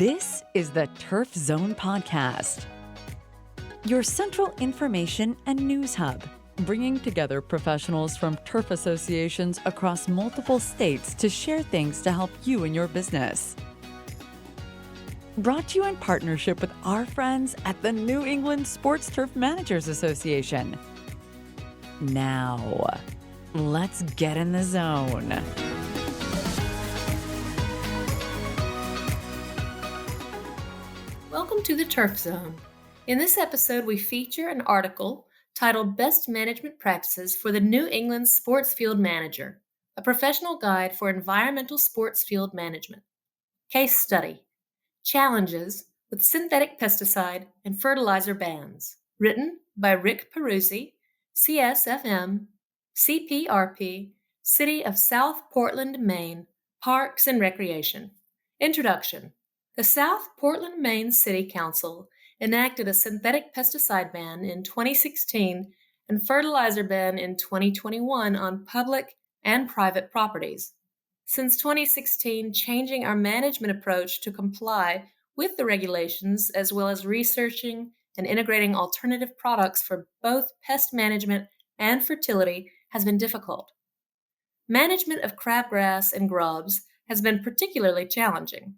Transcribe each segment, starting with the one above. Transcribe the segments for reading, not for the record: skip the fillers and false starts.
This is the Turf Zone Podcast, your central information and news hub, bringing together professionals from turf associations across multiple states to share things to help you in your business. Brought to you in partnership with our friends at the New England Sports Turf Managers Association. Now, let's get in the zone. Welcome to the Turf Zone. In this episode, we feature an article titled Best Management Practices for the New England Sports Field Manager, a professional guide for environmental sports field management. Case study, Challenges with Synthetic Pesticide and Fertilizer Bans, written by Rick Perruzzi, CSFM, CPRP, City of South Portland, Maine, Parks and Recreation. Introduction. The South Portland, Maine City Council enacted a synthetic pesticide ban in 2016 and fertilizer ban in 2021 on public and private properties. Since 2016, changing our management approach to comply with the regulations, as well as researching and integrating alternative products for both pest management and fertility, has been difficult. Management of crabgrass and grubs has been particularly challenging.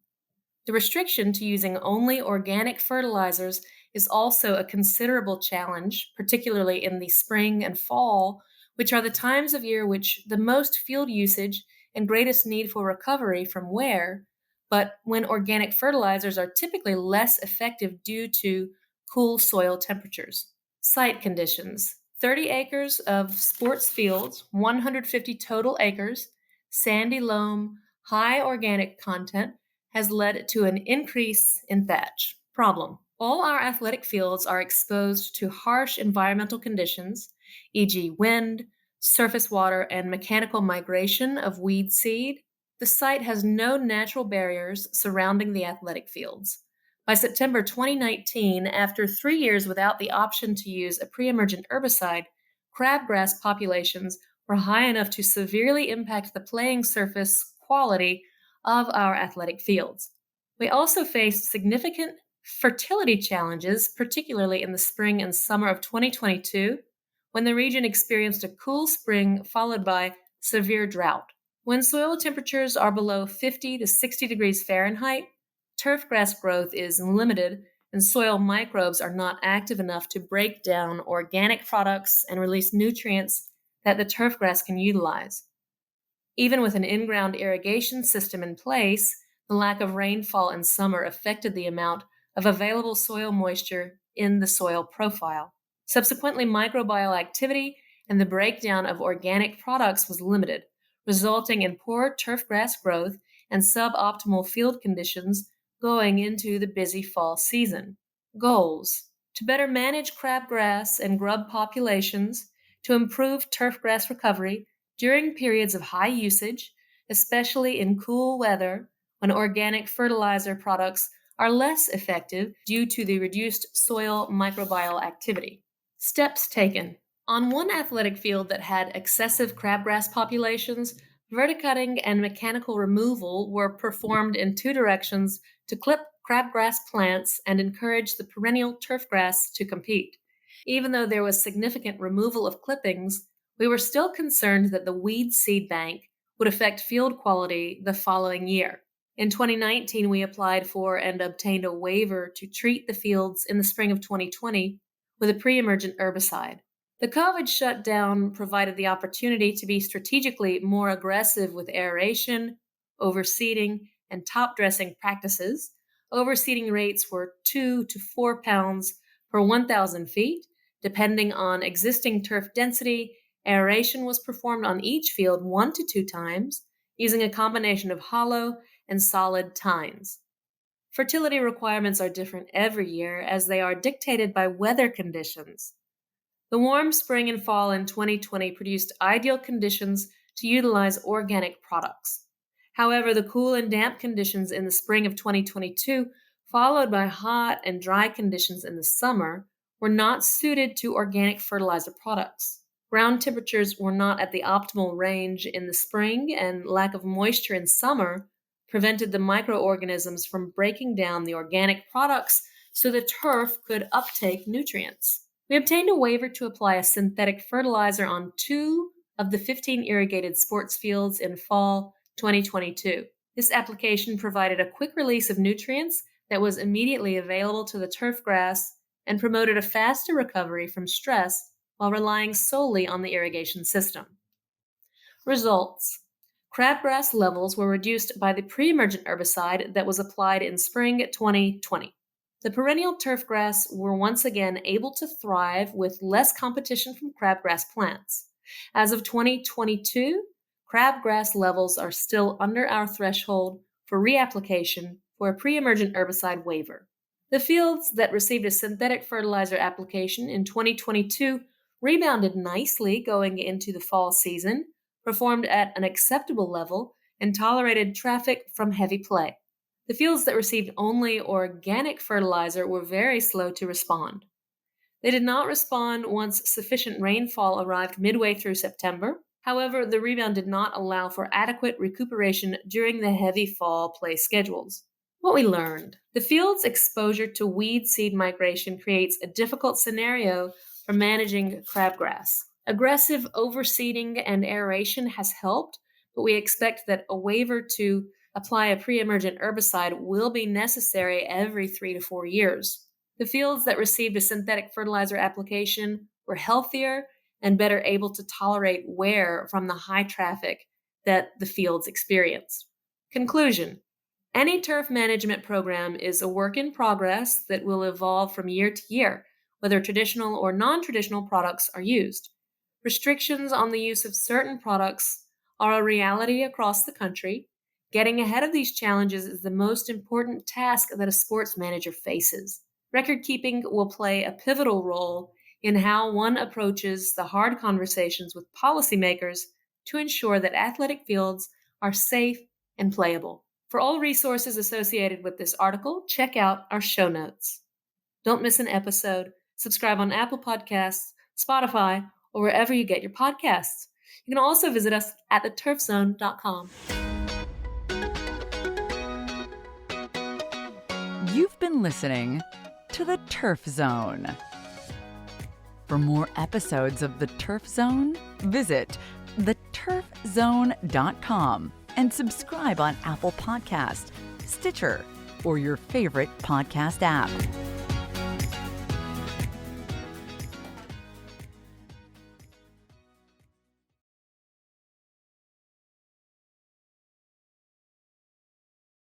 The restriction to using only organic fertilizers is also a considerable challenge, particularly in the spring and fall, which are the times of year which the most field usage and greatest need for recovery from wear, but when organic fertilizers are typically less effective due to cool soil temperatures. Site conditions: 30 acres of sports fields, 150 total acres, sandy loam, high organic content, has led to an increase in thatch. Problem: all our athletic fields are exposed to harsh environmental conditions, e.g. wind, surface water, and mechanical migration of weed seed. The site has no natural barriers surrounding the athletic fields. By September 2019, after 3 years without the option to use a pre-emergent herbicide, crabgrass populations were high enough to severely impact the playing surface quality of our athletic fields. We also faced significant fertility challenges, particularly in the spring and summer of 2022, when the region experienced a cool spring followed by severe drought. When soil temperatures are below 50 to 60 degrees Fahrenheit, turfgrass growth is limited and soil microbes are not active enough to break down organic products and release nutrients that the turfgrass can utilize. Even with an in-ground irrigation system in place, the lack of rainfall in summer affected the amount of available soil moisture in the soil profile. Subsequently, microbial activity and the breakdown of organic products was limited, resulting in poor turfgrass growth and suboptimal field conditions going into the busy fall season. Goals: to better manage crabgrass and grub populations, to improve turfgrass recovery during periods of high usage, especially in cool weather when organic fertilizer products are less effective due to the reduced soil microbial activity. Steps taken. On one athletic field that had excessive crabgrass populations, verticutting and mechanical removal were performed in 2 directions to clip crabgrass plants and encourage the perennial turfgrass to compete. Even though there was significant removal of clippings, we were still concerned that the weed seed bank would affect field quality the following year. In 2019, we applied for and obtained a waiver to treat the fields in the spring of 2020 with a pre-emergent herbicide. The COVID shutdown provided the opportunity to be strategically more aggressive with aeration, overseeding, and top dressing practices. Overseeding rates were 2 to 4 pounds per 1,000 feet, depending on existing turf density. Aeration was performed on each field 1 to 2 times, using a combination of hollow and solid tines. Fertility requirements are different every year as they are dictated by weather conditions. The warm spring and fall in 2020 produced ideal conditions to utilize organic products. However, the cool and damp conditions in the spring of 2022, followed by hot and dry conditions in the summer, were not suited to organic fertilizer products. Ground temperatures were not at the optimal range in the spring, and lack of moisture in summer prevented the microorganisms from breaking down the organic products so the turf could uptake nutrients. We obtained a waiver to apply a synthetic fertilizer on 2 of the 15 irrigated sports fields in fall 2022. This application provided a quick release of nutrients that was immediately available to the turf grass and promoted a faster recovery from stress while relying solely on the irrigation system. Results: crabgrass levels were reduced by the pre-emergent herbicide that was applied in spring 2020. The perennial turf grass were once again able to thrive with less competition from crabgrass plants. As of 2022, crabgrass levels are still under our threshold for reapplication for a pre-emergent herbicide waiver. The fields that received a synthetic fertilizer application in 2022 rebounded nicely going into the fall season, performed at an acceptable level, and tolerated traffic from heavy play. The fields that received only organic fertilizer were very slow to respond. They did not respond once sufficient rainfall arrived midway through September. However, the rebound did not allow for adequate recuperation during the heavy fall play schedules. What we learned: the field's exposure to weed seed migration creates a difficult scenario for managing crabgrass. Aggressive overseeding and aeration has helped, but we expect that a waiver to apply a pre-emergent herbicide will be necessary every 3 to 4 years. The fields that received a synthetic fertilizer application were healthier and better able to tolerate wear from the high traffic that the fields experience. Conclusion: any turf management program is a work in progress that will evolve from year to year, whether traditional or non-traditional products are used. Restrictions on the use of certain products are a reality across the country. Getting ahead of these challenges is the most important task that a sports manager faces. Record keeping will play a pivotal role in how one approaches the hard conversations with policymakers to ensure that athletic fields are safe and playable. For all resources associated with this article, check out our show notes. Don't miss an episode. Subscribe on Apple Podcasts, Spotify, or wherever you get your podcasts. You can also visit us at theturfzone.com. You've been listening to The Turf Zone. For more episodes of The Turf Zone, visit theturfzone.com and subscribe on Apple Podcast, Stitcher, or your favorite podcast app.